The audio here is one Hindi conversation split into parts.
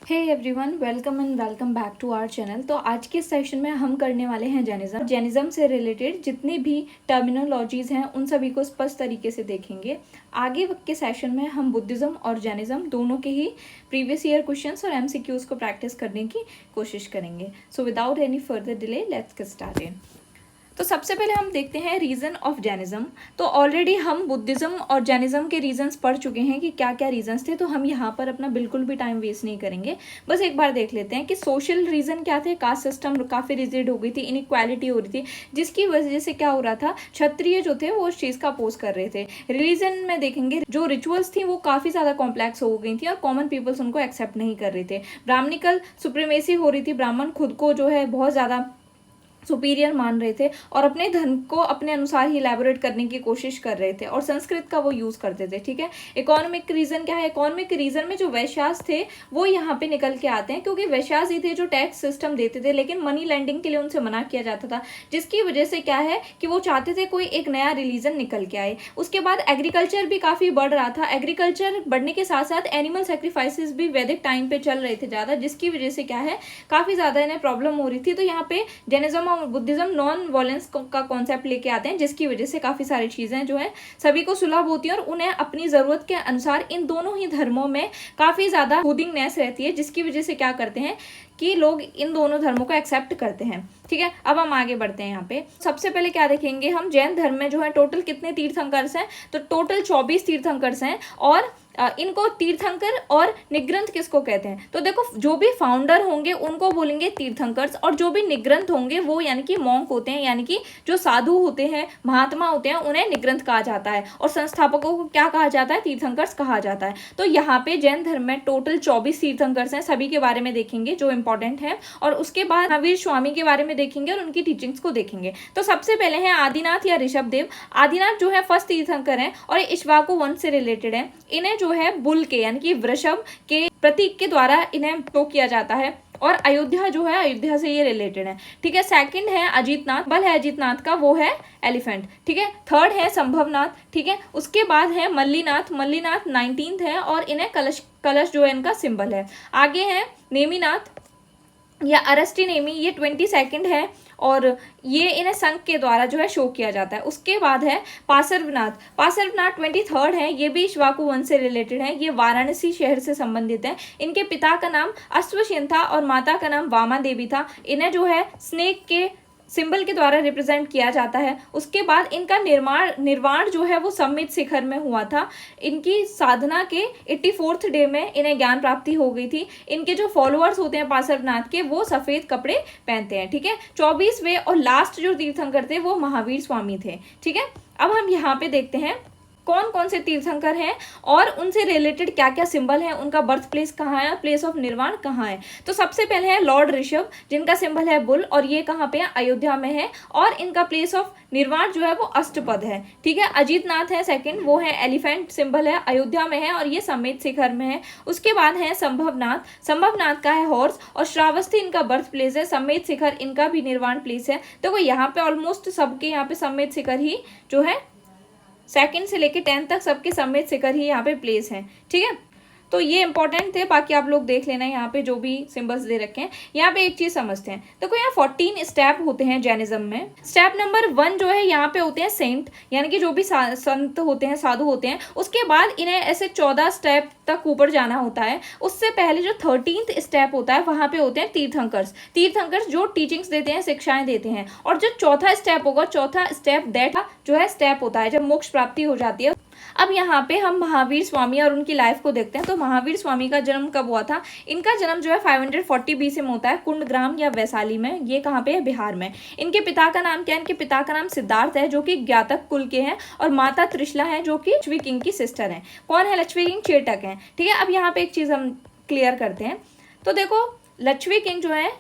Hey everyone, welcome and welcome back to our channel. तो आज के सेशन में हम करने वाले हैं जैनिज्म से रिलेटेड जितनी भी टर्मिनोलॉजीज हैं उन सभी को स्पष्ट तरीके से देखेंगे। आगे के सेशन में हम बुद्धिज्म और जैनिज्म दोनों के ही प्रीवियस ईयर क्वेश्चंस और एमसीक्यूज को प्रैक्टिस करने की कोशिश करेंगे। So without any further delay let's get started. तो सबसे पहले हम देखते हैं रीज़न ऑफ जैनिज्म। तो ऑलरेडी हम बुद्धिज्म और जैनिज्म के रीजंस पढ़ चुके हैं कि क्या क्या रीजंस थे, तो हम यहाँ पर अपना बिल्कुल भी टाइम वेस्ट नहीं करेंगे। बस एक बार देख लेते हैं कि सोशल रीज़न क्या थे। कास्ट सिस्टम काफ़ी रिजिड हो गई थी, इनइक्वालिटी हो रही थी, जिसकी वजह से क्या हो रहा था, क्षत्रिय जो थे वो उस चीज़ का अपोज कर रहे थे। रिलीजन में देखेंगे जो रिचुअल्स थी वो काफ़ी ज़्यादा कॉम्प्लेक्स हो गई थी और कॉमन पीपल्स उनको एक्सेप्ट नहीं कर रहे थे। ब्राह्मणिकल सुप्रीमेसी हो रही थी, ब्राह्मण खुद को जो है बहुत ज़्यादा सुपीरियर मान रहे थे और अपने धर्म को अपने अनुसार ही इलेबोरेट करने की कोशिश कर रहे थे और संस्कृत का वो यूज़ करते थे। ठीक है, इकोनॉमिक रीज़न क्या है? इकोनॉमिक रीज़न में जो वैश्यास थे वो यहाँ पे निकल के आते हैं, क्योंकि वैश्यास ही थे जो टैक्स सिस्टम देते थे, लेकिन मनी लैंडिंग के लिए उनसे मना किया जाता था, जिसकी वजह से क्या है कि वो चाहते थे कोई एक नया रिलीजन निकल के आए। उसके बाद एग्रीकल्चर भी काफ़ी बढ़ रहा था। एग्रीकल्चर बढ़ने के साथ साथ एनिमल सेक्रीफाइसेस भी वैदिक टाइम पे चल रहे थे ज़्यादा, जिसकी वजह से क्या है काफ़ी ज़्यादा इन्हें प्रॉब्लम हो रही थी। तो यहाँ पे जैनिज्म और बुद्धिज्म नॉन वॉयलेंस का कॉन्सेप्ट लेके आते हैं, जिसकी वजह से काफी सारी चीजें जो है सभी को सुलभ होती है और उन्हें अपनी जरूरत के अनुसार इन दोनों ही धर्मों में काफी ज्यादा सूदिंगनेस रहती है, जिसकी वजह से क्या करते हैं कि लोग इन दोनों धर्मों को एक्सेप्ट करते हैं। ठीक है, अब हम आगे बढ़ते हैं। यहाँ पे सबसे पहले क्या देखेंगे हम, जैन धर्म में जो है टोटल कितने तीर्थंकर्स हैं, तो टोटल 24 तीर्थंकर्स हैं। और इनको तीर्थंकर और निग्रंथ किसको कहते हैं? तो देखो, जो भी फाउंडर होंगे उनको बोलेंगे तीर्थंकर्स, और जो भी निग्रंथ होंगे वो यानी कि मॉन्क होते हैं, यानी कि जो साधु होते हैं, महात्मा होते हैं, उन्हें निग्रंथ कहा जाता है। और संस्थापकों को क्या कहा जाता है? तीर्थंकर्स कहा जाता है। तो यहाँ पे जैन धर्म में टोटल 24 तीर्थंकर्स हैं, सभी के बारे में देखेंगे जो इंपॉर्टेंट है, और उसके बाद महावीर स्वामी के बारे में देखेंगे और उनकी टीचिंग्स को देखेंगे। तो सबसे पहले है आदिनाथ या ऋषभ देव। आदिनाथ जो है फर्स्ट तीर्थंकर है और इक्ष्वाकु वंश से रिलेटेड है। इन्हें जो है बुल के यानी कि वृषभ के प्रतीक के द्वारा इन्हें शो किया जाता है, और अयोध्या जो है अयोध्या से ये रिलेटेड है। ठीक है, सेकंड है अजीतनाथ, बल है अजीतनाथ का, वो है एलिफेंट। ठीक है, थर्ड है संभवनाथ। ठीक है, उसके बाद है मल्लीनाथ। मल्लीनाथ 19th है और इन्हें कलश जो है इनका सिंबल है। आगे है नेमिनाथ या अरस्टी नेमी, ये 22nd है और ये इन्हें संघ के द्वारा जो है शो किया जाता है। उसके बाद है पार्श्वनाथ। पार्श्वनाथ 23rd है, ये भी इक्ष्वाकु वंश से रिलेटेड है, ये वाराणसी शहर से संबंधित है। इनके पिता का नाम अश्वसेन था और माता का नाम वामा देवी था। इन्हें जो है स्नेक के सिंबल के द्वारा रिप्रेजेंट किया जाता है। उसके बाद इनका निर्वाण जो है वो सम्मित शिखर में हुआ था। इनकी साधना के 84th डे में इन्हें ज्ञान प्राप्ति हो गई थी। इनके जो फॉलोअर्स होते हैं पार्श्वनाथ के, वो सफेद कपड़े पहनते हैं। ठीक है, 24वें और लास्ट जो तीर्थंकर थे वो महावीर स्वामी थे। ठीक है, अब हम यहाँ पे देखते हैं कौन कौन से तीर्थंकर हैं और उनसे रिलेटेड क्या क्या सिंबल है, उनका बर्थ प्लेस कहाँ है, प्लेस ऑफ निर्वाण कहाँ है। तो सबसे पहले है लॉर्ड ऋषभ, जिनका सिंबल है बुल, और ये कहाँ पे है? अयोध्या में है, और इनका प्लेस ऑफ निर्वाण जो है वो अष्टपद है। ठीक है, अजीतनाथ है सेकंड, वो है एलिफेंट सिंबल है, अयोध्या में है और ये समेत शिखर में है। उसके बाद है संभवनाथ। संभवनाथ का है हॉर्स, और श्रावस्ती इनका बर्थ प्लेस है। समेत शिखर इनका भी निर्वाण प्लेस है। तो यहाँ पे ऑलमोस्ट सबके यहाँ पे समेत शिखर ही जो है 2nd से लेके 10th तक सबके समेत शिखर ही यहाँ पे प्लेस है। ठीक है, तो ये इंपॉर्टेंट थे, बाकी आप लोग देख लेना यहाँ पे जो भी सिंबल्स दे रखे हैं। यहाँ पे एक चीज समझते हैं, देखो यहाँ 14 स्टेप होते हैं जैनिज्म में। स्टेप नंबर 1 जो है यहाँ पे होते हैं सेंट, यानी कि जो भी संत होते हैं, साधु होते हैं। उसके बाद इन्हें ऐसे 14 स्टेप तक ऊपर जाना होता है। उससे पहले जो 13th स्टेप होता है वहां पे होते हैं तीर्थंकर्स। तीर्थंकर्स जो टीचिंग्स देते हैं, शिक्षाएं देते हैं। और जो चौथा स्टेप होगा, चौथा स्टेप दैट जो है स्टेप होता है जब मोक्ष प्राप्ति हो जाती है। अब यहाँ पे हम महावीर स्वामी और उनकी लाइफ को देखते हैं। तो महावीर स्वामी का जन्म कब हुआ था? इनका जन्म जो है 540 BC में होता है, कुंडग्राम या वैशाली में। ये कहाँ पे है? बिहार में। इनके पिता का नाम क्या है? इनके पिता का नाम सिद्धार्थ है, जो कि ज्ञातक कुल के हैं, और माता त्रिशला है, जो कि लक्ष्मी किंग की सिस्टर है। कौन है लक्ष्मी किंग? चेटक है। ठीक है, अब यहाँ पे एक चीज हम क्लियर करते हैं। तो देखो, लक्ष्मी किंग जो है,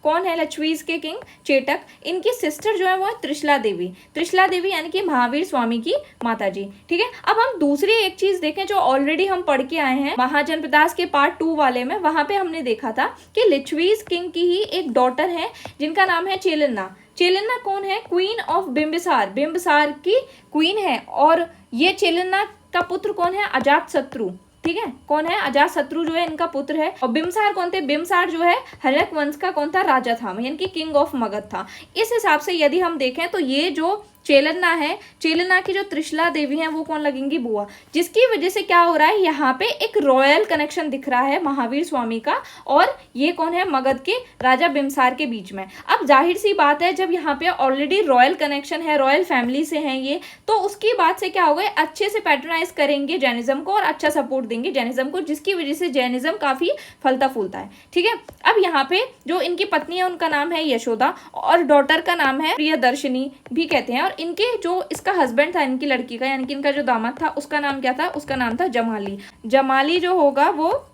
कौन है लक्ष्मीज के किंग? चेटक। इनकी सिस्टर जो है वो है त्रिशला देवी। त्रिशला देवी यानी कि महावीर स्वामी की माता जी। ठीक है, अब हम दूसरी एक चीज देखें जो ऑलरेडी हम पढ़ के आए हैं महाजनपदास के पार्ट 2 वाले में। वहां पे हमने देखा था कि लक्ष्मीज किंग की ही एक डॉटर है जिनका नाम है चेलन्ना। चेलन्ना कौन है? क्वीन ऑफ बिंबिसार, बिंबिसार की क्वीन है। और ये चेलन्ना का पुत्र कौन है? अजात शत्रु। ठीक है, कौन है, अजातशत्रु जो है इनका पुत्र है। और बिम्बसार कौन थे, बिम्बसार जो है हर्यक वंश का कौन था, राजा था, यानी कि किंग ऑफ मगध था। इस हिसाब से यदि हम देखें तो ये जो चेलन्ना है, चेलन्ना की जो त्रिशला देवी हैं वो कौन लगेंगी, बुआ, जिसकी वजह से क्या हो रहा है, यहाँ पे एक रॉयल कनेक्शन दिख रहा है महावीर स्वामी का और ये कौन है, मगध के राजा बिम्बसार के बीच में। अब जाहिर सी बात है, जब यहाँ पे ऑलरेडी रॉयल कनेक्शन है, रॉयल फैमिली से हैं ये, तो उसकी बात से क्या होगा, अच्छे से पैट्रोनाइज करेंगे जैनिज्म को और अच्छा सपोर्ट देंगे जैनिज्म को, जिसकी वजह से जैनिज्म काफी फलता फूलता है। ठीक है, अब यहाँ पे जो इनकी पत्नी है उनका नाम है यशोदा और डॉटर का नाम है प्रियदर्शिनी भी कहते हैं, और इनके जो इसका हस्बैंड था इनकी लड़की का, यानी कि इनका जो दामाद था उसका नाम क्या था, उसका नाम था जमाली। जमाली जो होगा वो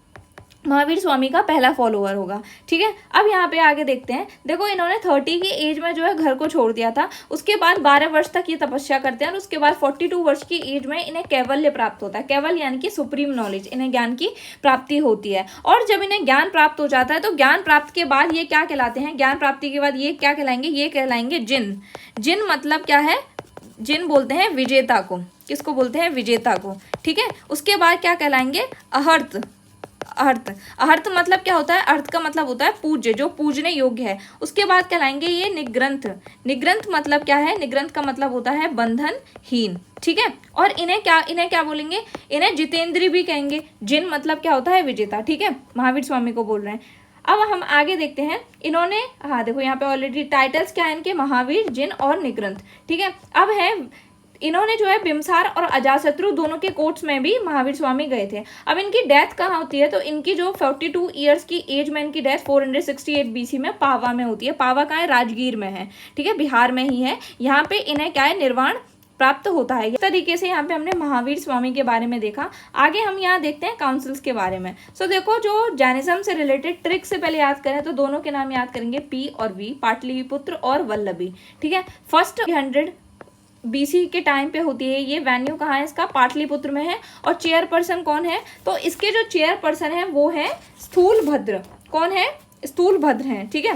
महावीर स्वामी का पहला फॉलोअर होगा। ठीक है, अब यहाँ पे आगे देखते हैं। देखो इन्होंने 30 की एज में जो है घर को छोड़ दिया था, उसके बाद 12 वर्ष तक ये तपस्या करते हैं और उसके बाद 42 वर्ष की एज में इन्हें कैवल्य प्राप्त होता है। कैवल्य यानी कि सुप्रीम नॉलेज, इन्हें ज्ञान की प्राप्ति होती है। और जब इन्हें ज्ञान प्राप्त हो जाता है तो ज्ञान प्राप्त के बाद ये क्या कहलाते हैं, ज्ञान प्राप्ति के बाद ये क्या कहलाएंगे, ये कहलाएंगे जिन। जिन मतलब क्या है, जिन बोलते हैं विजेता को, किसको बोलते हैं, विजेता को। ठीक है, उसके बाद क्या कहलाएंगे, अहर्त। अर्थ, अर्थ मतलब क्या होता है, अर्थ का मतलब होता है पूज्य, जो पूजने योग्य है। उसके बाद कहलाएंगे ये निग्रंथ। निग्रंथ मतलब क्या है, निग्रंथ का मतलब होता है बंधनहीन। ठीक है, और इन्हें क्या बोलेंगे, इन्हें जितेंद्री भी कहेंगे। जिन मतलब क्या होता है, विजेता। ठीक है, महावीर स्वामी को बोल रहे हैं। अब हम आगे देखते हैं, इन्होंने, हाँ देखो यहाँ पे ऑलरेडी टाइटल्स क्या है इनके, महावीर, जिन और निग्रंथ। ठीक है, अब है इन्होंने जो है बिम्बसार और अजातशत्रु दोनों के कोर्ट्स में भी महावीर स्वामी गए थे। अब इनकी डेथ कहाँ होती है, तो इनकी जो 42 ईयर्स की एज में इनकी डेथ 468 BC में पावा में होती है। पावा कहाँ है, राजगीर में है। ठीक है, बिहार में ही है। यहाँ पे इन्हें क्या है, निर्वाण प्राप्त होता है। इस तरीके से यहाँ पे हमने महावीर स्वामी के बारे में देखा। आगे हम यहाँ देखते हैं काउंसिल्स के बारे में। सो देखो, जो जैनिज्म से रिलेटेड ट्रिक से पहले याद करें तो दोनों के नाम याद करेंगे, पी और वी, पाटलिपुत्र और वल्लभी। ठीक है, फर्स्ट 100 BC के टाइम पे होती है। ये वेन्यू कहाँ है इसका, पाटलिपुत्र में है। और चेयरपर्सन कौन है, तो इसके जो चेयरपर्सन है वो है स्थूलभद्र। कौन है, स्थूलभद्र हैं। ठीक है,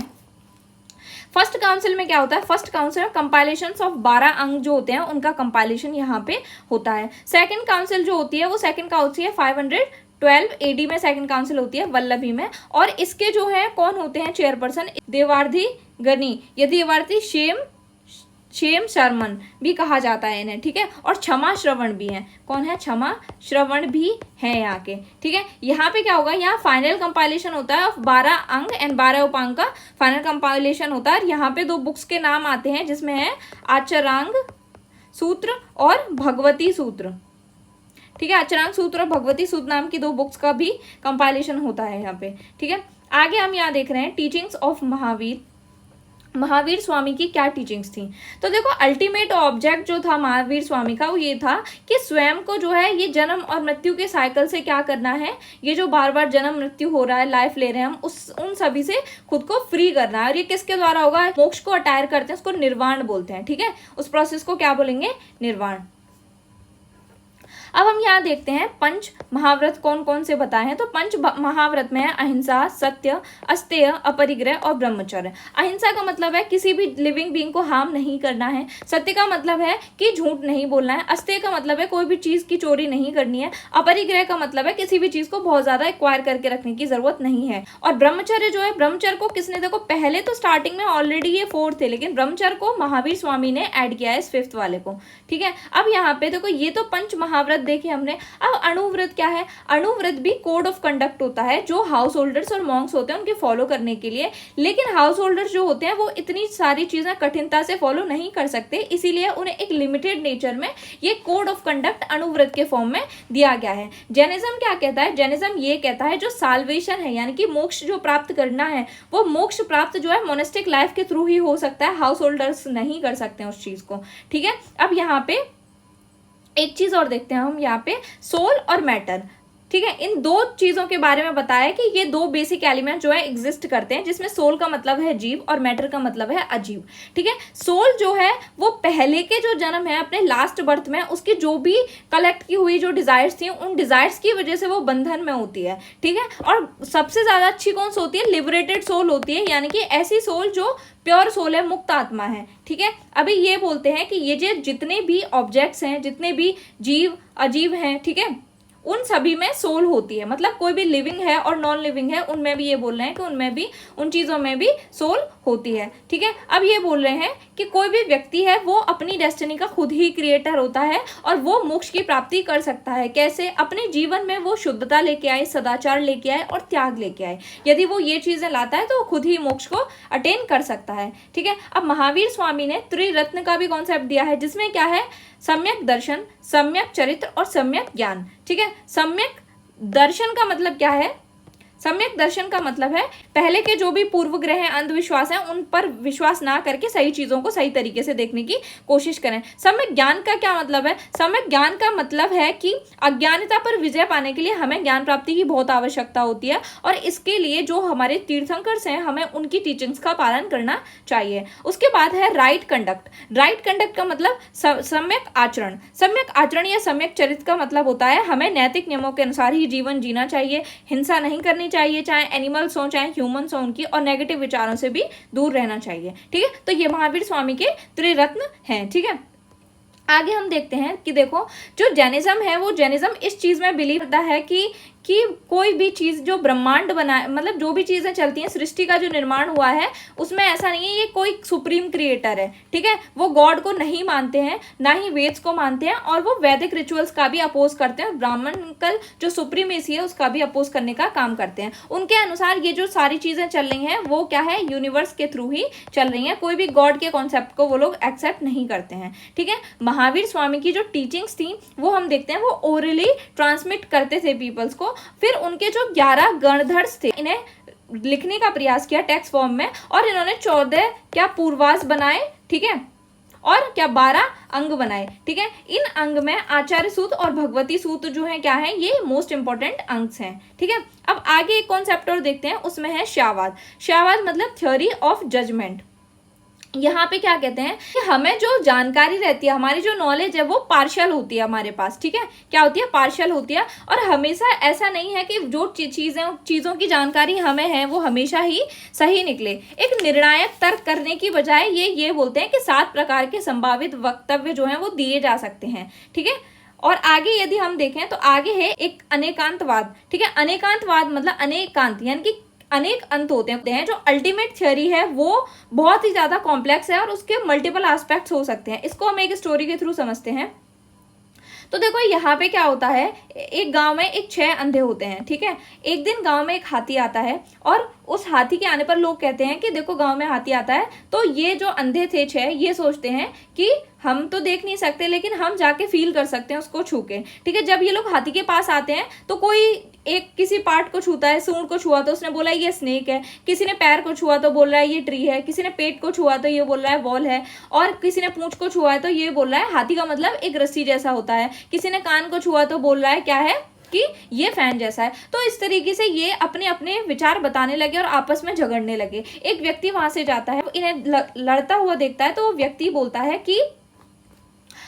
फर्स्ट काउंसिल में क्या होता है, फर्स्ट काउंसिल में कंपाइलेशन ऑफ 12 अंग जो होते हैं उनका कंपाइलेशन यहाँ पे होता है। सेकंड काउंसिल जो होती है वो सेकंड काउंसिल है 512 AD में सेकंड काउंसिल होती है वल्लभी में। और इसके जो है कौन होते हैं चेयरपर्सन, देवार्थी गणी, या देवार्थी क्षेम शर्मन भी कहा जाता है इन्हें। ठीक है, और क्षमा श्रवण भी है। कौन है, क्षमा श्रवण भी है यहाँ के। ठीक है, यहाँ पे क्या होगा, यहाँ फाइनल कंपाइलेशन होता है 12 अंग एंड 12 उपांग का फाइनल कंपाइलेशन होता है। यहाँ पे 2 बुक्स के नाम आते हैं जिसमें है आचरांग सूत्र और भगवती सूत्र। ठीक है, आचरांग सूत्र और भगवती सूत्र नाम की 2 बुक्स का भी कंपाइलेशन होता है यहाँ पे। ठीक है, आगे हम यहाँ देख रहे हैं टीचिंग्स ऑफ महावीर स्वामी की क्या टीचिंग्स थी। तो देखो, अल्टीमेट ऑब्जेक्ट जो था महावीर स्वामी का वो ये था कि स्वयं को जो है ये जन्म और मृत्यु के साइकिल से क्या करना है, ये जो बार बार जन्म मृत्यु हो रहा है, लाइफ ले रहे हैं हम, उन सभी से खुद को फ्री करना है। और ये किसके द्वारा होगा, मोक्ष को अटायर करते हैं, उसको निर्वाण बोलते हैं। ठीक है, उस प्रोसेस को क्या बोलेंगे, निर्वाण। अब हम यहाँ देखते हैं पंच महाव्रत कौन कौन से बताए हैं। तो पंच महाव्रत में है अहिंसा, सत्य, अस्तेय, अपरिग्रह और ब्रह्मचर्य। अहिंसा का मतलब है किसी भी लिविंग बीइंग को हार्म नहीं करना है। सत्य का मतलब है कि झूठ नहीं बोलना है। अस्तेय का मतलब है कोई भी चीज की चोरी नहीं करनी है। अपरिग्रह का मतलब है किसी भी चीज को बहुत ज्यादा एक्वायर करके रखने की जरूरत नहीं है। और ब्रह्मचर्य जो है, ब्रह्मचर्य को किसने, देखो पहले तो स्टार्टिंग में ऑलरेडी ये 4 थे, लेकिन ब्रह्मचर्य को महावीर स्वामी ने ऐड किया है इस 5th वाले को। ठीक है, अब यहाँ पे देखो, ये तो पंच महाव्रत देखे हमने। अब अणुव्रत क्या है, अणुव्रत भी कोड ऑफ कंडक्ट होता है जो हाउस होल्डर्स और मॉन्क्स होते हैं उनके फॉलो करने के लिए। लेकिन हाउस होल्डर्स जो होते हैं वो इतनी सारी चीजें कठिनता से फॉलो नहीं कर सकते, इसीलिए उन्हें एक लिमिटेड नेचर में ये कोड ऑफ कंडक्ट अणुव्रत के फॉर्म में दिया गया है। जैनिज्म क्या कहता है, जैनिज्म ये कहता है जो साल्वेशन है, यानी कि मोक्ष जो प्राप्त करना है, वो मोक्ष प्राप्त जो है मोनेस्टिक लाइफ के थ्रू ही हो सकता है, हाउस होल्डर्स नहीं कर सकते हैं उस चीज को। ठीक है, अब यहाँ पे एक चीज और देखते हैं हम, यहाँ पे सोल और मैटर। ठीक है, इन 2 चीजों के बारे में बताया कि ये 2 बेसिक एलिमेंट जो है एग्जिस्ट करते हैं, जिसमें सोल का मतलब है जीव और मैटर का मतलब है अजीव। ठीक है, सोल जो है वो पहले के जो जन्म है अपने लास्ट बर्थ में, उसकी जो भी कलेक्ट की हुई जो डिजायर्स थी, उन डिजायर्स की वजह से वो बंधन में होती है। ठीक है, और सबसे ज्यादा अच्छी कौन सी होती है, लिबरेटेड सोल होती है, यानी कि ऐसी सोल जो प्योर सोल है, मुक्त आत्मा है। ठीक है, अभी ये बोलते हैं कि ये जो जितने भी ऑब्जेक्ट्स हैं, जितने भी जीव अजीव हैं, ठीक है, उन सभी में सोल होती है, मतलब कोई भी लिविंग है और नॉन लिविंग है उनमें भी ये बोल रहे हैं कि उनमें भी, उन चीज़ों में भी सोल होती है। ठीक है, अब ये बोल रहे हैं कि कोई भी व्यक्ति है वो अपनी डेस्टिनी का खुद ही क्रिएटर होता है और वो मोक्ष की प्राप्ति कर सकता है। कैसे? अपने जीवन में वो शुद्धता लेके आए, सदाचार लेके आए और त्याग लेके आए। यदि वो ये चीजें लाता है तो वो खुद ही मोक्ष को अटेन कर सकता है। ठीक है, अब महावीर स्वामी ने त्रिरत्न का भी कॉन्सेप्ट दिया है, जिसमें क्या है? सम्यक दर्शन, सम्यक चरित्र और सम्यक ज्ञान। ठीक है, सम्यक दर्शन का मतलब क्या है? सम्यक दर्शन का मतलब है पहले के जो भी पूर्व ग्रह हैं, अंधविश्वास हैं, उन पर विश्वास ना करके सही चीजों को सही तरीके से देखने की कोशिश करें। सम्यक ज्ञान का क्या मतलब है? सम्यक ज्ञान का मतलब है कि अज्ञानता पर विजय पाने के लिए हमें ज्ञान प्राप्ति की बहुत आवश्यकता होती है और इसके लिए जो हमारे तीर्थंकर्स हैं हमें उनकी टीचिंग्स का पालन करना चाहिए। उसके बाद है राइट कंडक्ट। राइट कंडक्ट का मतलब सम्यक आचरण। सम्यक आचरण या सम्यक चरित्र का मतलब होता है हमें नैतिक नियमों के अनुसार ही जीवन जीना चाहिए, हिंसा नहीं करनी चाहिए, चाहे एनिमल्स हो चाहे ह्यूमंस हो उनकी, और नेगेटिव विचारों से भी दूर रहना चाहिए। ठीक है, तो ये महावीर स्वामी के त्रिरत्न हैं। ठीक है, आगे हम देखते हैं कि देखो जो जैनिज्म है वो जैनिज्म इस चीज में बिलीव करता है कि कोई भी चीज जो ब्रह्मांड बना, मतलब जो भी चीजें चलती हैं, सृष्टि का जो निर्माण हुआ है उसमें ऐसा नहीं है ये कोई सुप्रीम क्रिएटर है। ठीक है, वो गॉड को नहीं मानते हैं, ना ही वेद्स को मानते हैं, और वो वैदिक रिचुअल्स का भी अपोज करते हैं, ब्राह्मणिकल जो सुप्रीमेसी है उसका भी अपोज करने का काम करते हैं। उनके अनुसार ये जो सारी चीजें चल रही हैं वो क्या है? यूनिवर्स के थ्रू ही चल रही हैं, कोई भी गॉड के कॉन्सेप्ट को वो लोग एक्सेप्ट नहीं करते हैं। ठीक है, महावीर स्वामी की जो टीचिंग्स थी वो हम देखते हैं वो ओरली ट्रांसमिट करते थे पीपल्स को। फिर उनके जो 11 गणधर्स थे इन्हें लिखने का प्रयास किया टेक्स्ट फॉर्म में, और इन्होंने 14 क्या पूर्वास बनाए। ठीक है, और क्या 12 अंग बनाए। ठीक है, इन अंग में आचार्य सूत्र और भगवती सूत्र जो है क्या है? ये मोस्ट इंपॉर्टेंट अंग हैं। ठीक है, अब आगे एक कॉन्सेप्ट और देखते हैं, उसमें है श्यावाद। श्यावाद मतलब थ्योरी ऑफ जजमेंट। यहाँ पे क्या कहते हैं कि हमें जो जानकारी रहती है, हमारी जो नॉलेज है वो पार्शियल होती है हमारे पास। ठीक है, क्या होती है? पार्शियल होती है, और हमेशा ऐसा नहीं है कि जो चीज़ों की जानकारी हमें है वो हमेशा ही सही निकले। एक निर्णायक तर्क करने की बजाय ये बोलते हैं कि 7 प्रकार के संभावित वक्तव्य जो हैं वो दिए जा सकते हैं। ठीक है, और आगे यदि हम देखें तो आगे है एक अनेकांतवाद। ठीक है, अनेकांतवाद मतलब अनेकांत यानी कि अनेक अंत होते हैं। जो अल्टीमेट थ्योरी है वो बहुत ही ज्यादा कॉम्प्लेक्स है और उसके मल्टीपल एस्पेक्ट्स हो सकते हैं। इसको हम एक स्टोरी के थ्रू समझते हैं। तो देखो यहाँ पे क्या होता है, एक गांव में एक 6 अंधे होते हैं। ठीक है, एक दिन गांव में एक हाथी आता है और उस हाथी के आने पर लोग कहते हैं कि देखो गांव में हाथी आता है। तो ये जो अंधे थे 6 ये सोचते हैं कि हम तो देख नहीं सकते लेकिन हम जाके फील कर सकते हैं उसको छू के। ठीक है, जब ये लोग हाथी के पास आते हैं तो कोई एक किसी पार्ट को छूता है, सूंड को छुआ तो उसने बोला ये स्नेक है, किसी ने पैर को छुआ तो बोल रहा है ये ट्री है, किसी ने पेट को छुआ तो ये बोल रहा है वॉल है, और किसी ने पूंछ को छुआ है तो ये बोल रहा है हाथी का मतलब एक रस्सी जैसा होता है, किसी ने कान को छुआ तो बोल रहा है क्या है कि ये फैन जैसा है। तो इस तरीके से ये अपने अपने विचार बताने लगे और आपस में झगड़ने लगे। एक व्यक्ति वहां से जाता है, इन्हें लड़ता हुआ देखता है, तो वो व्यक्ति बोलता है कि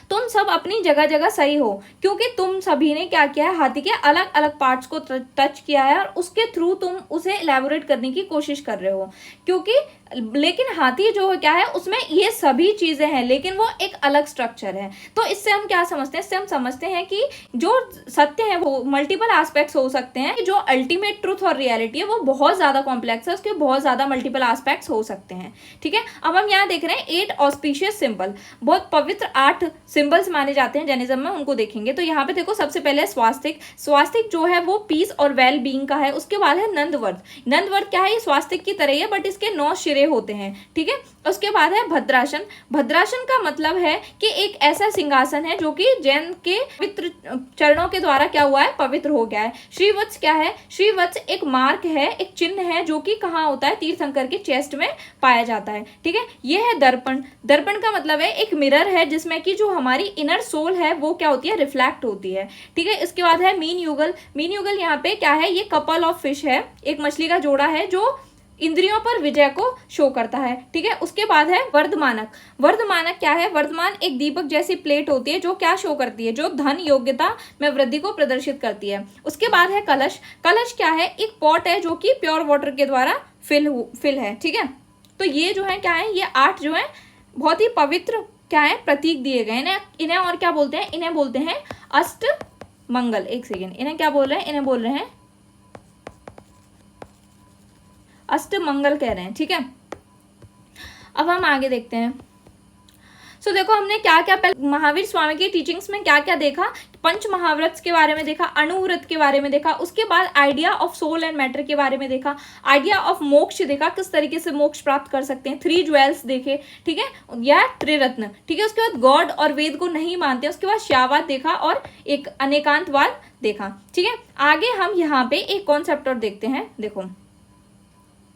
तुम सब अपनी जगह जगह सही हो, क्योंकि तुम सभी ने क्या किया है, हाथी के अलग अलग पार्ट्स को टच किया है और उसके थ्रू तुम उसे इलेबोरेट करने की कोशिश कर रहे हो। क्योंकि लेकिन हाथी जो क्या है उसमें ये सभी चीजें हैं लेकिन वो एक अलग स्ट्रक्चर है। तो इससे हम क्या समझते हैं? इससे हम समझते हैं कि जो सत्य है वो मल्टीपल एस्पेक्ट्स हो सकते हैं, जो अल्टीमेट ट्रूथ और रियलिटी है वो बहुत ज्यादा कॉम्प्लेक्स है, उसके बहुत ज्यादा मल्टीपल एस्पेक्ट्स हो सकते हैं। ठीक है, अब हम यहाँ देख रहे हैं 8 ऑस्पिशियस सिंबल, बहुत पवित्र 8 सिंबल्स माने जाते हैं जैनिज्म में, उनको देखेंगे। तो यहाँ पे देखो सबसे पहले स्वास्तिक। स्वास्तिक जो है वो पीस और वेल बीइंग का है। उसके बाद है नंदवर्त। नंदवर्त क्या है? ये स्वास्तिक की तरह ही है बट इसके 9 सिरे होते हैं। ठीक है, उसके बाद है भद्रासन। भद्रासन का मतलब है कि एक ऐसा सिंहासन है जो कि जैन के पवित्र चरणों के द्वारा क्या हुआ है? पवित्र हो गया है। श्रीवत्स क्या है? श्रीवत्स एक मार्क है, एक चिन्ह है जो कि कहाँ होता है? तीर्थंकर के चेस्ट में पाया जाता है। ठीक है, ये है दर्पण। दर्पण का मतलब है एक मिरर है जिसमें कि जो हमारी इनर सोल है वो क्या होती है? रिफ्लेक्ट होती है। ठीक है, इसके बाद है मीन युगल। मीन युगल यहाँ पे क्या है? ये कपल ऑफ फिश है, एक मछली का जोड़ा है जो इंद्रियों पर विजय को शो करता है। ठीक है, उसके बाद है वर्धमानक। वर्धमानक क्या है? वर्धमान एक दीपक जैसी प्लेट होती है जो क्या शो करती है? जो धन योग्यता में वृद्धि को प्रदर्शित करती है। उसके बाद है कलश। कलश क्या है? एक पॉट है जो कि प्योर वाटर के द्वारा फिल है। ठीक है, तो ये जो है क्या है? ये 8 जो है बहुत ही पवित्र क्या है? प्रतीक दिए गए हैं। इन्हें और क्या बोलते हैं? इन्हें बोलते हैं अष्ट मंगल, एक सेकेंड, इन्हें क्या बोल रहे हैं, इन्हें बोल रहे हैं अष्टमंगल कह रहे हैं, ठीक है। अब हम आगे देखते हैं। सो देखो हमने क्या क्या पहले महावीर स्वामी की टीचिंग्स में क्या क्या देखा, पंच महाव्रत के बारे में देखा, अणुव्रत के बारे में देखा, उसके बाद idea of soul and matter के बारे में देखा, आइडिया ऑफ मोक्ष देखा, किस तरीके से मोक्ष प्राप्त कर सकते हैं, 3 ज्वेल्स देखे, ठीक है, या त्रिरत्न, ठीक है। उसके बाद गॉड और वेद को नहीं मानते, उसके बाद श्यावाद देखा और एक अनेकांतवाद देखा, ठीक है। आगे हम यहाँ पे एक कॉन्सेप्ट और देखते हैं। देखो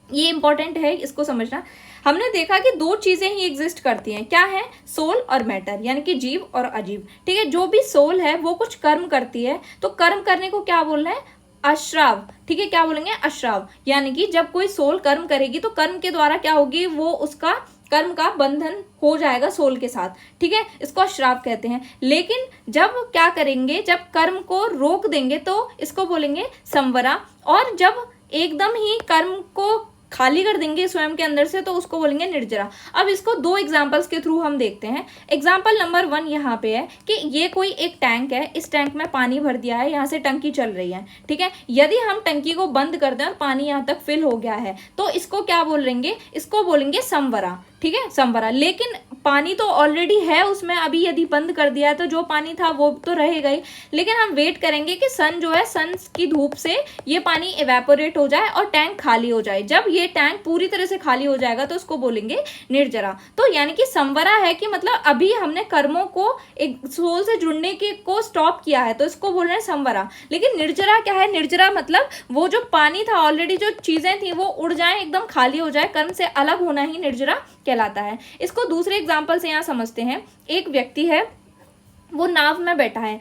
ये इंपॉर्टेंट है, इसको समझना। हमने देखा कि 2 चीजें ही एग्जिस्ट करती हैं, क्या है, सोल और मैटर, यानी कि जीव और अजीव, ठीक है। जो भी सोल है वो कुछ कर्म करती है, तो कर्म करने को क्या बोल रहे हैं, अश्राव, ठीक है। क्या बोलेंगे, अश्राव, यानी कि जब कोई सोल कर्म करेगी तो कर्म के द्वारा क्या होगी, वो उसका कर्म का बंधन हो जाएगा सोल के साथ, ठीक है, इसको अश्राव कहते हैं। लेकिन जब क्या करेंगे, जब कर्म को रोक देंगे तो इसको बोलेंगे संवरा, और जब एकदम ही कर्म को खाली कर देंगे स्वयं के अंदर से तो उसको बोलेंगे निर्जरा। अब इसको 2 एग्जांपल्स के थ्रू हम देखते हैं। एग्जांपल नंबर 1 यहाँ पे है कि ये कोई एक टैंक है, इस टैंक में पानी भर दिया है, यहाँ से टंकी चल रही है, ठीक है। यदि हम टंकी को बंद कर दें और पानी यहाँ तक फिल हो गया है तो इसको क्या बोलेंगे, इसको बोलेंगे संवरा, ठीक है, संवरा। लेकिन पानी तो ऑलरेडी है उसमें, अभी यदि बंद कर दिया है तो जो पानी था वो तो रहेगा ही, लेकिन हम वेट करेंगे कि सन जो है, सन की धूप से ये पानी इवेपोरेट हो जाए और टैंक खाली हो जाए। जब ये टैंक पूरी तरह से खाली हो जाएगा तो उसको बोलेंगे निर्जरा। तो यानी कि संवरा है कि मतलब अभी हमने कर्मों को एक सोल से जुड़ने के को स्टॉप किया है तो इसको बोल रहे हैं संवरा। लेकिन निर्जरा क्या है, निर्जरा मतलब वो जो पानी था ऑलरेडी, जो चीजें थी वो उड़ जाए, एकदम खाली हो जाए, कर्म से अलग होना ही निर्जरा कहलाता है। इसको दूसरे एग्जाम्पल से यहाँ समझते हैं। एक व्यक्ति है, वो नाव में बैठा है,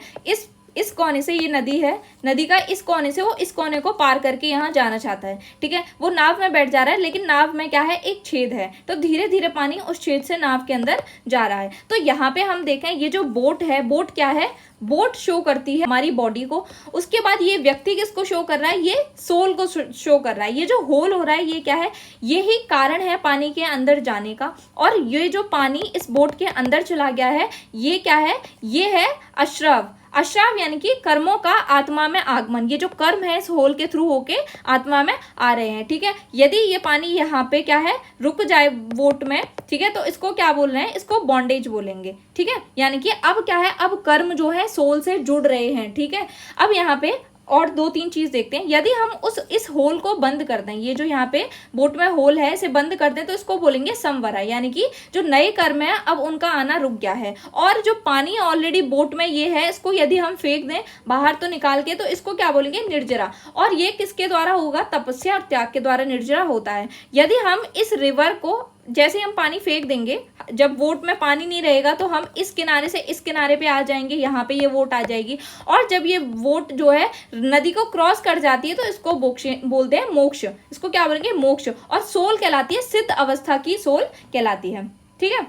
इस कोने से, ये नदी है, नदी का इस कोने से वो इस कोने को पार करके यहाँ जाना चाहता है, ठीक है। वो नाव में बैठ जा रहा है, लेकिन नाव में क्या है, एक छेद है, तो धीरे धीरे पानी उस छेद से नाव के अंदर जा रहा है। तो यहाँ पे हम देखें, ये जो बोट है, बोट क्या है, बोट शो करती है हमारी बॉडी को। उसके बाद ये व्यक्ति किसको शो कर रहा है, ये सोल को शो कर रहा है। ये जो होल हो रहा है ये क्या है, यही कारण है पानी के अंदर जाने का। और ये जो पानी इस बोट के अंदर चला गया है, ये क्या है, ये है अश्रव। अश्राव यानी कि कर्मों का आत्मा में आगमन। ये जो कर्म है इस होल के थ्रू होके आत्मा में आ रहे हैं, ठीक है। यदि ये पानी यहाँ पे क्या है, रुक जाए बोट में, ठीक है, तो इसको क्या बोल रहे हैं, इसको बॉन्डेज बोलेंगे, ठीक है। यानी कि अब क्या है, अब कर्म जो है सोल से जुड़ रहे हैं, ठीक है। अब यहाँ पे और 2-3 चीज देखते हैं। यदि हम इस होल को बंद कर दें, ये जो यहाँ पे बोट में होल है इसे बंद कर दें, तो इसको बोलेंगे संवरा, यानी कि जो नए कर्म है अब उनका आना रुक गया है। और जो पानी ऑलरेडी बोट में ये है, इसको यदि हम फेंक दें बाहर तो निकाल के, तो इसको क्या बोलेंगे, निर्जरा। और ये किसके द्वारा होगा, तपस्या और त्याग के द्वारा निर्जरा होता है। यदि हम इस रिवर को, जैसे हम पानी फेंक देंगे, जब वोट में पानी नहीं रहेगा तो हम इस किनारे से इस किनारे पे आ जाएंगे, यहाँ पे ये वोट आ जाएगी। और जब ये वोट जो है नदी को क्रॉस कर जाती है तो इसको बोलते हैं मोक्ष। इसको क्या बोलेंगे, मोक्ष। और सोल कहलाती है, सिद्ध अवस्था की सोल कहलाती है, ठीक है।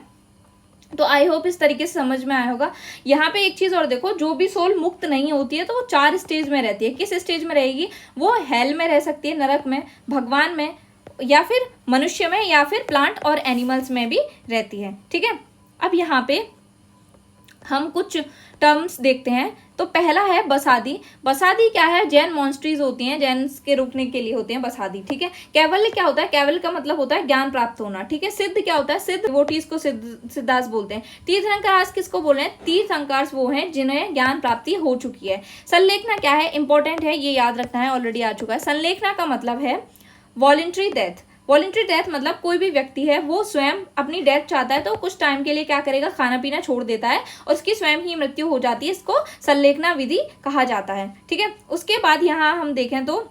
तो आई होप इस तरीके से समझ में आया होगा। यहाँ पे एक चीज और देखो, जो भी सोल मुक्त नहीं होती है तो वो 4 स्टेज में रहती है। किस स्टेज में रहेगी, वो हेल में रह सकती है, नरक में, भगवान में, या फिर मनुष्य में, या फिर प्लांट और एनिमल्स में भी रहती है, ठीक है। अब यहाँ पे हम कुछ टर्म्स देखते हैं। तो पहला है बसादी। बसादी क्या है, जैन मॉन्स्ट्रीज होती हैं, जैन के रुकने के लिए होते हैं बसादी, ठीक है। कैवल्य क्या होता है, कैवल्य का मतलब होता है ज्ञान प्राप्त होना, ठीक है। सिद्ध क्या होता है, सिद्ध डिवोटीज को सिद्धास बोलते हैं। तीर्थंकर किसको बोल रहे हैं, तीर्थंकर वो हैं जिन्हें ज्ञान प्राप्ति हो चुकी है। संलेखना क्या है, इंपॉर्टेंट है, ये याद रखना है, ऑलरेडी आ चुका है। संलेखना का मतलब है वॉलंटरी डेथ। वॉलंटरी डेथ मतलब कोई भी व्यक्ति है वो स्वयं अपनी डेथ चाहता है तो कुछ टाइम के लिए क्या करेगा, खाना पीना छोड़ देता है और उसकी स्वयं ही मृत्यु हो जाती है। इसको संलेखना विधि कहा जाता है, ठीक है। उसके बाद यहाँ हम देखें तो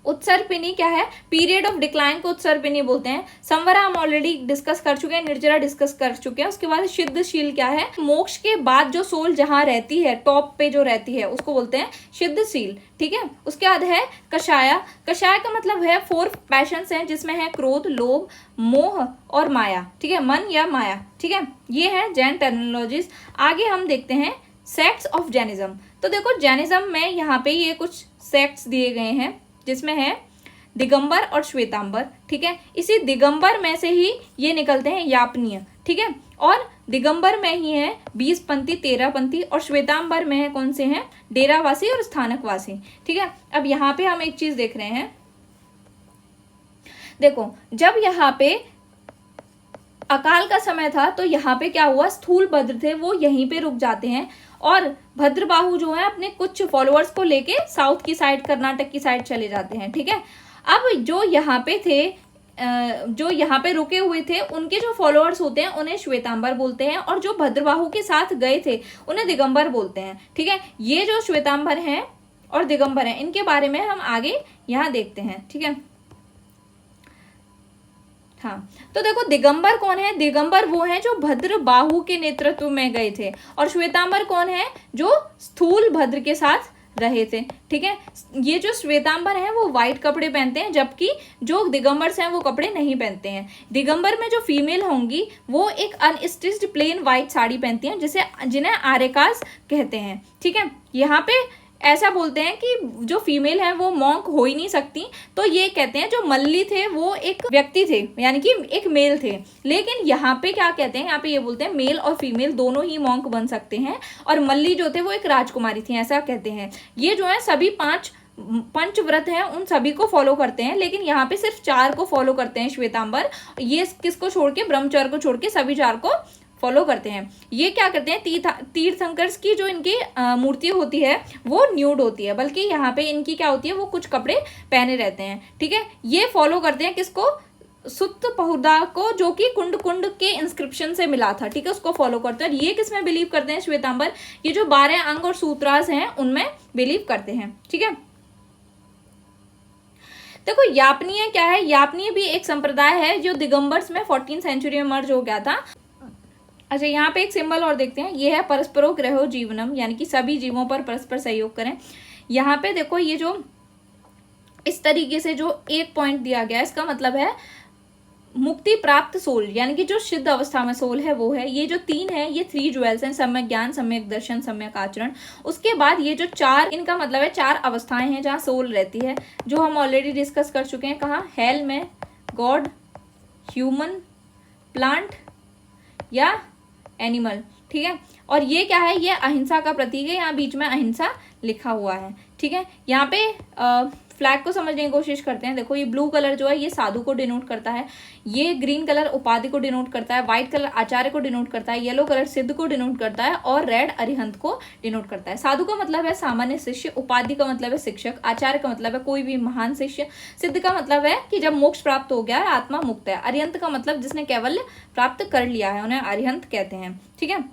उत्सर्पिणी क्या है, पीरियड ऑफ डिक्लाइन को उत्सर्पिणी बोलते हैं। संवरा हम ऑलरेडी डिस्कस कर चुके हैं, निर्जरा डिस्कस कर चुके हैं। उसके बाद सिद्धशील क्या है, मोक्ष के बाद जो सोल जहां रहती है, टॉप पे जो रहती है उसको बोलते हैं सिद्धशील, ठीक है। उसके बाद है कषाया। कषाय का मतलब है 4 पैशंस हैं, जिसमें है क्रोध, लोभ, मोह और माया, ठीक है, मन या माया, ठीक है। ये है जैन टर्मिनोलॉजीज। आगे हम देखते हैं सेक्ट्स ऑफ जैनिज्म। तो देखो जैनिज्म में यहाँ पे ये कुछ सेक्ट्स दिए गए हैं, जिसमें है दिगंबर और श्वेतांबर, ठीक है। इसी दिगंबर में से ही ये निकलते हैं यापनीय, ठीक है। और दिगंबर में ही है 20पंथी, 13पंथी, और श्वेतांबर में है कौन से हैं, डेरावासी और स्थानकवासी, ठीक है। अब यहाँ पे हम एक चीज देख रहे हैं, देखो जब यहाँ पे अकाल का समय था तो यहाँ पे क्या हुआ, स्थूल भद्र थे वो यहीं पे रुक जाते हैं, और भद्रबाहु जो है अपने कुछ फॉलोअर्स को लेके साउथ की साइड, कर्नाटक की साइड चले जाते हैं, ठीक है। अब जो यहाँ पे थे, जो यहाँ पे रुके हुए थे, उनके जो फॉलोअर्स होते हैं उन्हें श्वेतांबर बोलते हैं, और जो भद्रबाहु के साथ गए थे उन्हें दिगंबर बोलते हैं, ठीक है। ये जो श्वेतांबर हैं और दिगंबर हैं, इनके बारे में हम आगे यहाँ देखते हैं, ठीक है। हाँ, तो देखो दिगंबर कौन है, दिगंबर वो है जो भद्रबाहु के नेतृत्व में गए थे, और श्वेतांबर कौन है, जो स्थूल भद्र के साथ रहे थे, ठीक है। ये जो श्वेतांबर हैं वो व्हाइट कपड़े पहनते हैं, जबकि जो दिगंबर्स हैं वो कपड़े नहीं पहनते हैं। दिगंबर में जो फीमेल होंगी वो एक अनस्टिच्ड प्लेन व्हाइट साड़ी पहनती हैं, जिन्हें आर्यकास कहते हैं, ठीक है। यहाँ पे ऐसा बोलते हैं कि जो फीमेल है वो मॉन्क हो ही नहीं सकती, तो ये कहते हैं जो मल्ली थे वो एक व्यक्ति थे, यानी कि एक मेल थे। लेकिन यहाँ पे क्या कहते हैं, यहाँ पे ये बोलते हैं मेल और फीमेल दोनों ही मॉन्क बन सकते हैं, और मल्ली जो थे वो एक राजकुमारी थी, ऐसा कहते हैं। ये जो है सभी 5 पंचव्रत हैं उन सभी को फॉलो करते हैं, लेकिन यहाँ पे सिर्फ 4 को फॉलो करते हैं श्वेतांबर। ये किसको छोड़ के, ब्रह्मचर्य को छोड़ के सभी 4 को फॉलो करते हैं। ये क्या करते हैं, तीर्थंकर्स की जो इनकी मूर्ति होती है वो न्यूड होती है, बल्कि यहाँ पे इनकी क्या होती है, वो कुछ कपड़े पहने रहते हैं, ठीक है। ये फॉलो करते हैं किसको, सुत्त पहुदा को, जो कि कुंड कुंड के इंस्क्रिप्शन से मिला था, ठीक है, उसको फॉलो करते हैं। और ये किसमें बिलीव करते हैं, श्वेतांबर ये जो 12 अंग और सूत्रास हैं उनमें बिलीव करते हैं, ठीक है। देखो यापनीय क्या है, यापनीय भी एक संप्रदाय है जो दिगंबर्स में 14th सेंचुरी में मर्ज हो गया था। अच्छा, यहाँ पे एक सिंबल और देखते हैं, ये है परस्परो ग्रहो जीवनम, यानी कि सभी जीवों पर परस्पर सहयोग करें। यहाँ पे देखो ये जो इस तरीके से जो एक पॉइंट दिया गया है, इसका मतलब है मुक्ति प्राप्त सोल, यानी कि जो सिद्ध अवस्था में सोल है वो है। ये जो 3 है ये 3 ज्वेल्स हैं, सम्यक ज्ञान, सम्यक दर्शन, सम्यक आचरण। उसके बाद ये जो 4, इनका मतलब है 4 अवस्थाएं हैं जहाँ सोल रहती है, जो हम ऑलरेडी डिस्कस कर चुके हैं। कहाँ, हेल में, गॉड, ह्यूमन, प्लांट या एनिमल, ठीक है। और ये क्या है, ये अहिंसा का प्रतीक है, यहाँ बीच में अहिंसा लिखा हुआ है, ठीक है। यहाँ पे फ्लैग को समझने की कोशिश करते हैं। देखो ये ब्लू कलर जो है ये साधु को डिनोट करता है, ये ग्रीन कलर उपाधि को डिनोट करता है, व्हाइट कलर आचार्य को डिनोट करता है, येलो कलर सिद्ध को डिनोट करता है, और रेड अरिहंत को डिनोट करता है। साधु का मतलब है सामान्य शिष्य, उपाधि का मतलब है शिक्षक, आचार्य का मतलब है कोई भी महान शिष्य, सिद्ध का मतलब है कि जब मोक्ष प्राप्त हो गया है, आत्मा मुक्त है, अरिहंत का मतलब जिसने कैवल्य प्राप्त कर लिया है, उन्हें अरिहंत कहते हैं, ठीक है।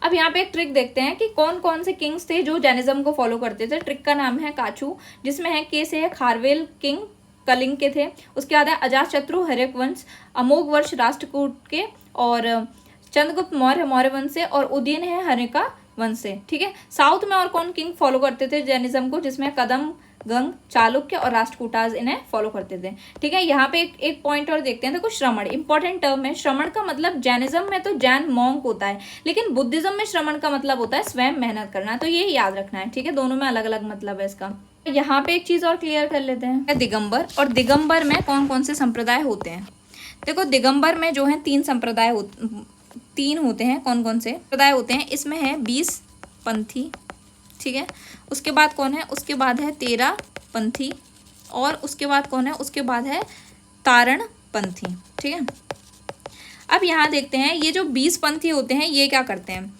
अब यहाँ पे एक ट्रिक देखते हैं कि कौन कौन से किंग्स थे जो जैनिज्म को फॉलो करते थे। ट्रिक का नाम है काचू, जिसमें है के से है खारवेल किंग कलिंग के थे, उसके बाद है अजातशत्रु हर्यक वंश, अमोघ वर्ष राष्ट्रकूट के, और चंद्रगुप्त मौर्य मौर्य वंश से, और उदयन है हर्यका वंश से, ठीक है। साउथ में और कौन किंग फॉलो करते थे जैनिज्म को, जिसमें कदम, गंग, चालुक्य और राष्ट्रकूटाज इन्हें फॉलो करते थे, ठीक है। यहाँ पे एक पॉइंट और देखते हैं। देखो श्रमण इंपॉर्टेंट टर्म है। श्रमण का मतलब जैनिज्म में तो जैन मॉन्क होता है, लेकिन बुद्धिज्म में श्रमण का मतलब होता है स्वयं मेहनत करना, तो ये याद रखना है, ठीक है। दोनों में अलग अलग मतलब है इसका। यहाँ पे एक चीज और क्लियर कर लेते हैं, दिगंबर। और दिगंबर में कौन कौन से संप्रदाय होते हैं। देखो दिगंबर में जो है 3 संप्रदाय 3 होते हैं। कौन कौन से संप्रदाय होते हैं, इसमें है 20पंथी, ठीक है। उसके बाद कौन है, उसके बाद है 13पंथी, और उसके बाद कौन है, उसके बाद है तारणपंथी, ठीक है। अब यहाँ देखते हैं ये जो 20पंथी होते हैं ये क्या करते हैं,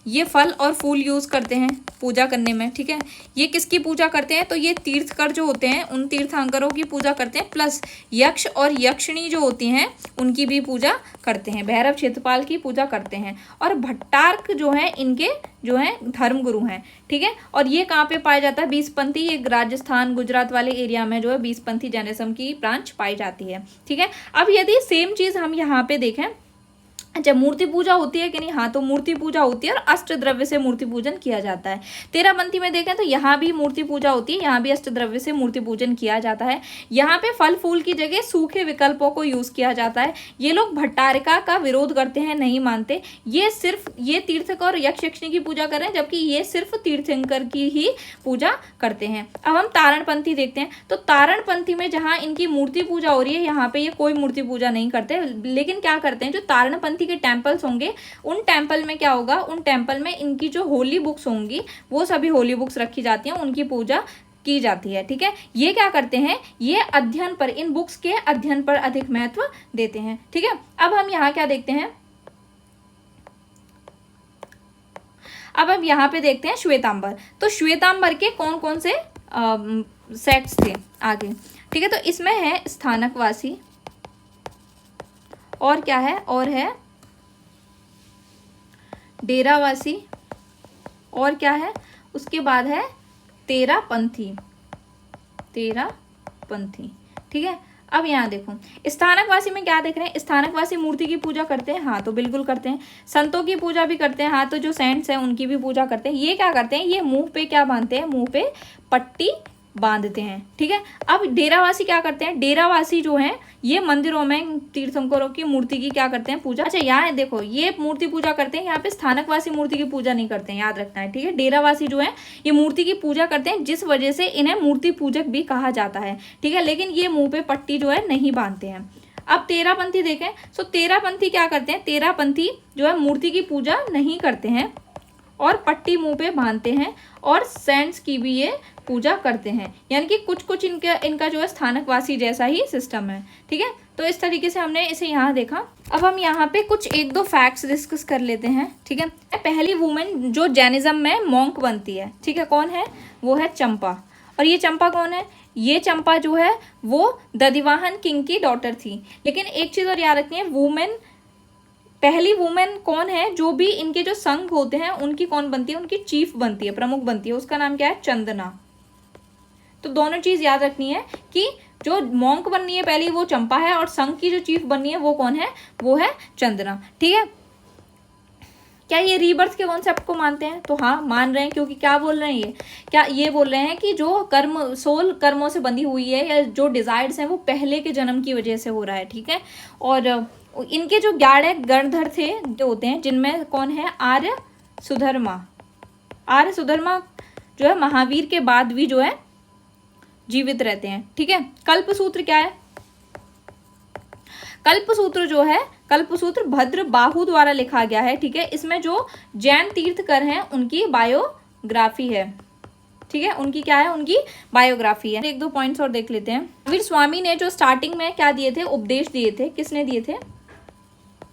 ये फल और फूल यूज करते हैं पूजा करने में, ठीक है। ये किसकी पूजा करते हैं, तो ये तीर्थकर जो होते हैं उन तीर्थंकरों की पूजा करते हैं, प्लस यक्ष और यक्षिणी जो होती हैं उनकी भी पूजा करते हैं, भैरव क्षेत्रपाल की पूजा करते हैं, और भट्टार्क जो है इनके जो है धर्मगुरु हैं, ठीक है। और ये कहाँ पे पाया जाता है, 20पंथी, ये राजस्थान गुजरात वाले एरिया में जो है 20पंथी जैनिज्म की ब्रांच पाई जाती है, ठीक है। अब यदि सेम चीज हम यहाँ पे देखें, अच्छा, मूर्ति पूजा होती है कि नहीं? हाँ, तो मूर्ति पूजा होती है और अष्ट द्रव्य से मूर्ति पूजन किया जाता है। तेरापंथी में देखें तो यहाँ भी मूर्ति पूजा होती है, यहाँ भी अष्ट द्रव्य से मूर्ति पूजन किया जाता है। यहाँ पे फल फूल की जगह सूखे विकल्पों को यूज किया जाता है। ये लोग भट्टारिका का विरोध करते हैं, नहीं मानते। ये तीर्थकर और यक्ष यक्षिणी की पूजा कर रहे हैं, जबकि ये सिर्फ तीर्थंकर की ही पूजा करते हैं। अब हम तारणपंथी देखते हैं। तो तारणपंथी में जहाँ इनकी मूर्ति पूजा हो रही है, यहाँ पे ये कोई मूर्ति पूजा नहीं करते, लेकिन क्या करते हैं, जो तारणपंथी के टेम्पल्स होंगे, उन टेम्पल में क्या होगा, उन टेम्पल में इनकी जो होली बुक्स होंगी, वो सभी होली बुक्स रखी जाती हैं, उनकी पूजा की जाती है। ठीक है, ये क्या करते हैं, ये अध्ययन पर, इन बुक्स के अध्ययन पर अधिक महत्व देते हैं। ठीक है, अब हम यहाँ क्या देखते हैं, अब हम यहाँ पे देखते हैं श्वेतांबर। तो श्वेतांबर के कौन कौन से सेक्ट्स थे आगे। ठीक है, तो इसमें है स्थानकवासी, और क्या है, और है डेरावासी, और क्या है, उसके बाद है तेरापंथी। ठीक है, अब यहाँ देखो स्थानकवासी में क्या देख रहे हैं, स्थानकवासी मूर्ति की पूजा करते हैं, हाँ तो बिल्कुल करते हैं। संतों की पूजा भी करते हैं, हाँ तो जो सेंट्स हैं उनकी भी पूजा करते हैं। ये क्या करते हैं, ये मुंह पे क्या बांधते हैं, मुंह पे पट्टी बांधते हैं। ठीक है, अब डेरावासी क्या करते हैं, डेरावासी जो हैं ये मंदिरों में तीर्थंकरों की मूर्ति की क्या करते हैं, पूजा। अच्छा, यहाँ देखो ये मूर्ति पूजा करते हैं, यहाँ पे स्थानकवासी मूर्ति की पूजा नहीं करते हैं, याद रखना है। ठीक है, डेरावासी जो है ये मूर्ति की पूजा करते हैं, जिस वजह से इन्हें मूर्ति पूजक भी कहा जाता है। ठीक है, लेकिन ये मुंह पे पट्टी जो है नहीं बांधते हैं। अब तेरापंथी देखें, सो तेरापंथी क्या करते हैं, तेरापंथी जो है मूर्ति की पूजा नहीं करते हैं और पट्टी मुंह पे बांधते हैं, और सेंट्स की भी ये पूजा करते हैं। यानी कि कुछ इनका जो है स्थानकवासी जैसा ही सिस्टम है। ठीक है, तो इस तरीके से हमने इसे यहाँ देखा। अब हम यहाँ पे कुछ एक दो फैक्ट्स डिस्कस कर लेते हैं। ठीक है, पहली वुमेन जो जैनिज्म में मॉन्क बनती है, ठीक है, कौन है, वो है चंपा। और ये चंपा कौन है, ये चंपा जो है वो दधिवाहन किंग की डॉटर थी। लेकिन एक चीज़ और याद रखनी है, पहली वुमेन कौन है, जो भी इनके जो संघ होते हैं उनकी कौन बनती है, उनकी चीफ बनती है, प्रमुख बनती है, उसका नाम क्या है, चंदना। तो दोनों चीज याद रखनी है कि जो मॉन्क बननी है पहली वो चंपा है, और संघ की जो चीफ बननी है वो कौन है, वो है चंदना। ठीक है, क्या ये रीबर्थ के कॉन्सेप्ट को मानते हैं, तो हाँ मान रहे हैं, क्योंकि क्या बोल रहे हैं, ये बोल रहे हैं कि जो कर्म, सोल कर्मों से बंधी हुई है, या जो डिजायर्स हैं वो पहले के जन्म की वजह से हो रहा है। ठीक है, और इनके जो 11 गणधर थे जो होते हैं, जिनमें कौन है, आर्य सुधर्मा जो है महावीर के बाद भी जो है जीवित रहते हैं। ठीक है, कल्पसूत्र क्या है, कल्पसूत्र जो है, कल्पसूत्र भद्र बाहु द्वारा लिखा गया है। ठीक है, इसमें जो जैन तीर्थकर हैं उनकी बायोग्राफी है। ठीक है, उनकी क्या है, उनकी बायोग्राफी है। एक दो पॉइंट्स और देख लेते हैं। महावीर स्वामी ने जो स्टार्टिंग में क्या दिए थे, उपदेश दिए थे, किसने दिए थे,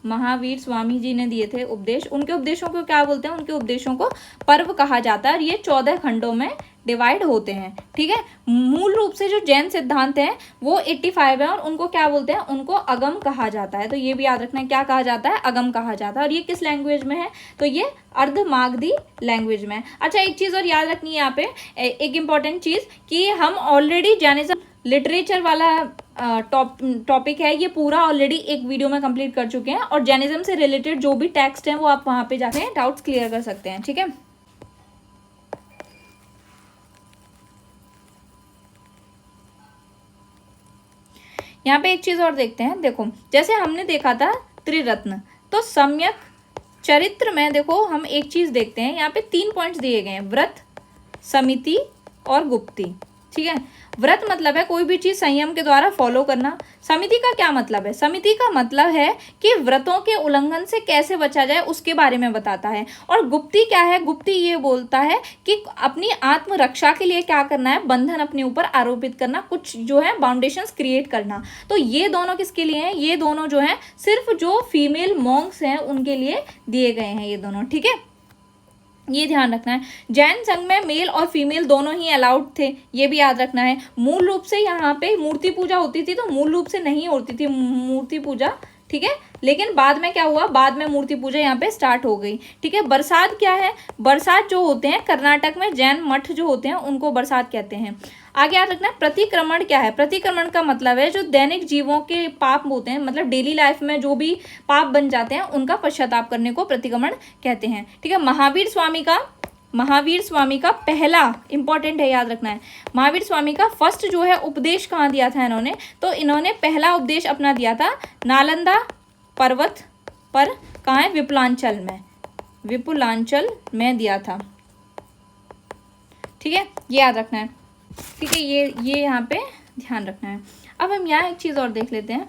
महावीर स्वामी जी ने दिए थे उपदेश। उनके उपदेशों को क्या बोलते हैं, उनके उपदेशों को पर्व कहा जाता है, और ये 14 खंडों में डिवाइड होते हैं। ठीक है, मूल रूप से जो जैन सिद्धांत हैं वो 85 है, और उनको क्या बोलते हैं, उनको अगम कहा जाता है। तो ये भी याद रखना है, क्या कहा जाता है, अगम कहा जाता है। और ये किस लैंग्वेज में है, तो ये अर्धमागधी लैंग्वेज में। अच्छा, एक चीज़ और याद रखनी है यहाँ पे, एक इम्पॉर्टेंट चीज़, कि हम ऑलरेडी जैनिज्म लिटरेचर वाला टॉपिक है, ये पूरा ऑलरेडी एक वीडियो में कंप्लीट कर चुके हैं, और जैनिज्म से रिलेटेड जो भी टेक्स्ट हैं वो आप वहाँ पे जाके डाउट्स क्लियर कर सकते हैं। ठीक है, यहाँ पे एक चीज और देखते हैं। देखो, जैसे हमने देखा था त्रिरत्न, तो सम्यक चरित्र में देखो हम एक चीज देखते हैं, यहाँ पे 3 पॉइंट्स दिए गए हैं, व्रत, समिति और गुप्ती। ठीक है, व्रत मतलब है कोई भी चीज संयम के द्वारा फॉलो करना। समिति का क्या मतलब है, समिति का मतलब है कि व्रतों के उल्लंघन से कैसे बचा जाए उसके बारे में बताता है। और गुप्ती क्या है, गुप्ती ये बोलता है कि अपनी आत्मरक्षा के लिए क्या करना है, बंधन अपने ऊपर आरोपित करना, कुछ जो है बाउंडेशंस क्रिएट करना। तो ये दोनों किसके लिए हैं, ये दोनों जो है सिर्फ जो फीमेल मॉन्क्स हैं उनके लिए दिए गए हैं ये दोनों। ठीक है, ये ध्यान रखना है। जैन संघ में मेल और फीमेल दोनों ही अलाउड थे, ये भी याद रखना है। मूल रूप से यहाँ पे मूर्ति पूजा होती थी, तो मूल रूप से नहीं होती थी मूर्ति पूजा, ठीक है। लेकिन बाद में क्या हुआ, बाद में मूर्ति पूजा यहाँ पे स्टार्ट हो गई, ठीक है। बरसात क्या है, बरसात जो होते हैं कर्नाटक में जैन मठ जो होते हैं उनको बरसात कहते हैं। आगे याद रखना है प्रतिक्रमण क्या है। प्रतिक्रमण का मतलब है जो दैनिक जीवों के पाप होते हैं, मतलब डेली लाइफ में जो भी पाप बन जाते हैं उनका पश्चाताप करने को प्रतिक्रमण कहते हैं, ठीक है। महावीर स्वामी का पहला, इंपॉर्टेंट है याद रखना है, महावीर स्वामी का फर्स्ट जो है उपदेश कहाँ दिया था इन्होंने, तो इन्होंने पहला उपदेश अपना दिया था नालंदा पर्वत पर, कहाँ है, विपुलांचल में दिया था, ठीक है, ये याद रखना है, ठीक है। ये यहाँ पे ध्यान रखना है। अब हम यहाँ एक चीज और देख लेते हैं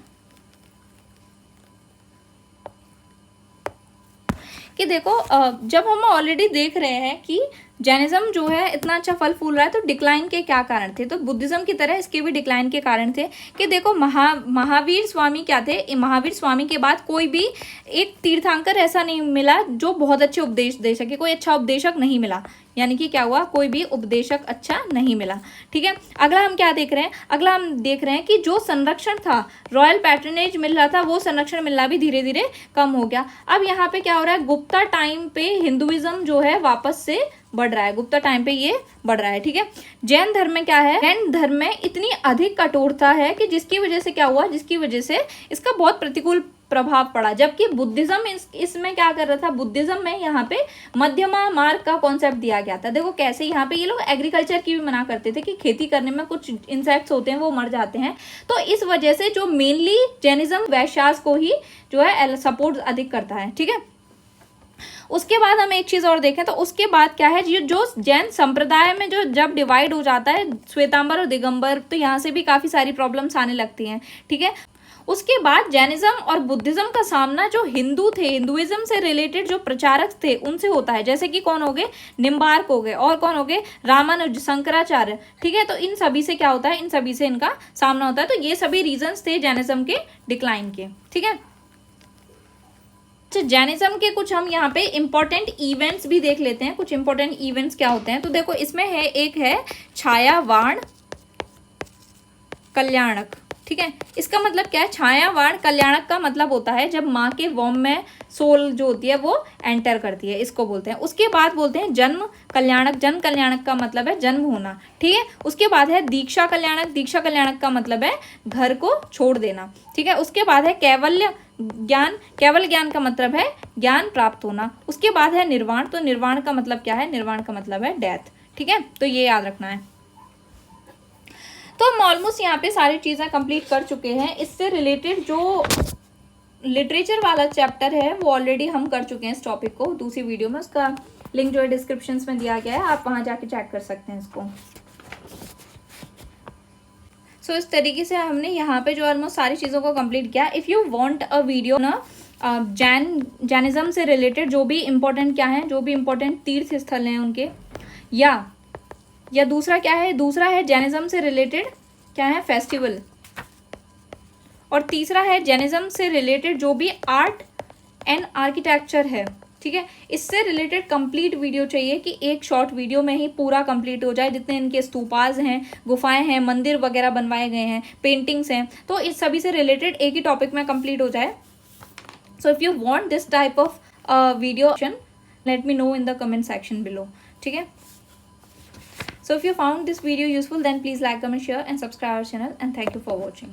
कि देखो जब हम ऑलरेडी देख रहे हैं कि जैनिज्म जो है इतना अच्छा फल फूल रहा है, तो डिक्लाइन के क्या कारण थे, तो बुद्धिज्म की तरह इसके भी डिक्लाइन के कारण थे कि देखो महावीर स्वामी क्या थे, महावीर स्वामी के बाद कोई भी एक तीर्थंकर ऐसा नहीं मिला जो बहुत अच्छे उपदेश दे सके, कोई अच्छा उपदेशक नहीं मिला, यानी कि क्या हुआ, कोई भी उपदेशक अच्छा नहीं मिला, ठीक है। अगला हम क्या देख रहे हैं, अगला हम देख रहे हैं कि जो संरक्षण था, रॉयल पैट्रनेज मिल रहा था, वो संरक्षण मिलना भी धीरे धीरे कम हो गया। अब यहाँ पे क्या हो रहा है, गुप्ता टाइम पे हिंदुइज्म जो है वापस से बढ़ रहा है, गुप्ता टाइम पे ये बढ़ रहा है, ठीक है। जैन धर्म में क्या है, जैन धर्म में इतनी अधिक कठोरता है कि जिसकी वजह से क्या हुआ, जिसकी वजह से इसका बहुत प्रतिकूल प्रभाव पड़ा। जबकि बुद्धिज्म इसमें क्या कर रहा था, बुद्धिज्म में यहाँ पे मध्यमा मार्ग का कॉन्सेप्ट दिया गया था। देखो कैसे यहाँ पे ये लोग एग्रीकल्चर की भी मना करते थे कि खेती करने में कुछ इंसेक्ट्स होते हैं वो मर जाते हैं, तो इस वजह से जो मेनली जैनिज्म वैश्यास को ही जो है सपोर्ट अधिक करता है, ठीक है। उसके बाद हम एक चीज और देखें तो उसके बाद क्या है, जो जैन संप्रदाय में जो जब डिवाइड हो जाता है श्वेतांबर और दिगंबर, तो यहाँ से भी काफी सारी प्रॉब्लम्स आने लगती हैं, ठीक है। उसके बाद जैनिज्म और बुद्धिज्म का सामना जो हिंदू थे, हिंदुइज्म से रिलेटेड जो प्रचारक थे उनसे होता है, जैसे कि कौन हो गए, निम्बार्क हो गए, और कौन हो गए, रामानुज, शंकराचार्य, ठीक है। तो इन सभी से क्या होता है, इन सभी से इनका सामना होता है। तो ये सभी रीजंस थे जैनिज्म के डिक्लाइन के, ठीक है। जैनिज्म के कुछ हम यहाँ पे इंपॉर्टेंट इवेंट्स भी देख लेते हैं। कुछ इंपॉर्टेंट इवेंट्स क्या होते हैं, तो देखो इसमें है, एक है छायावाण कल्याणक, ठीक है। इसका मतलब क्या है, छायावाण कल्याणक का मतलब होता है जब माँ के वॉम में सोल जो होती है वो एंटर करती है, इसको बोलते हैं। उसके बाद बोलते हैं जन्म कल्याणक, जन्म कल्याणक का मतलब है जन्म होना, ठीक है। उसके बाद है दीक्षा कल्याणक, दीक्षा कल्याणक का मतलब है घर को छोड़ देना, ठीक है। उसके बाद है कैवल्य ज्ञान, केवल ज्ञान का मतलब है ज्ञान प्राप्त होना। उसके बाद है निर्वाण, तो निर्वाण का मतलब क्या है, निर्वाण का मतलब है डेथ, ठीक है। तो ये याद रखना है। तो हम ऑलमोस्ट यहाँ पे सारी चीज़ें कंप्लीट कर चुके हैं। इससे रिलेटेड जो लिटरेचर वाला चैप्टर है वो ऑलरेडी हम कर चुके हैं इस टॉपिक को दूसरी वीडियो में, उसका लिंक जो है डिस्क्रिप्शन में दिया गया है, आप वहाँ जाके चेक कर सकते हैं इसको। सो इस तरीके से हमने यहाँ पे जो ऑलमोस्ट सारी चीज़ों को कंप्लीट किया। If you want a video ना जैनिज्म से रिलेटेड जो भी इम्पोर्टेंट क्या है, जो भी इम्पोर्टेंट तीर्थ स्थल हैं उनके, या दूसरा क्या है, दूसरा है जैनिज्म से रिलेटेड क्या है, फेस्टिवल, और तीसरा है जैनिज्म से रिलेटेड जो भी आर्ट एंड आर्किटेक्चर है, ठीक है। इससे रिलेटेड कंप्लीट वीडियो चाहिए कि एक शॉर्ट वीडियो में ही पूरा कंप्लीट हो जाए, जितने इनके स्तूपाज हैं, गुफाएं हैं, मंदिर वगैरह बनवाए गए हैं, पेंटिंग्स हैं, तो इस सभी से रिलेटेड एक ही टॉपिक में कंप्लीट हो जाए। So if you want this type of video let me know in the comment section below, ठीक है। So if you found this video useful, then please like, comment, share and subscribe our channel, and thank you for watching.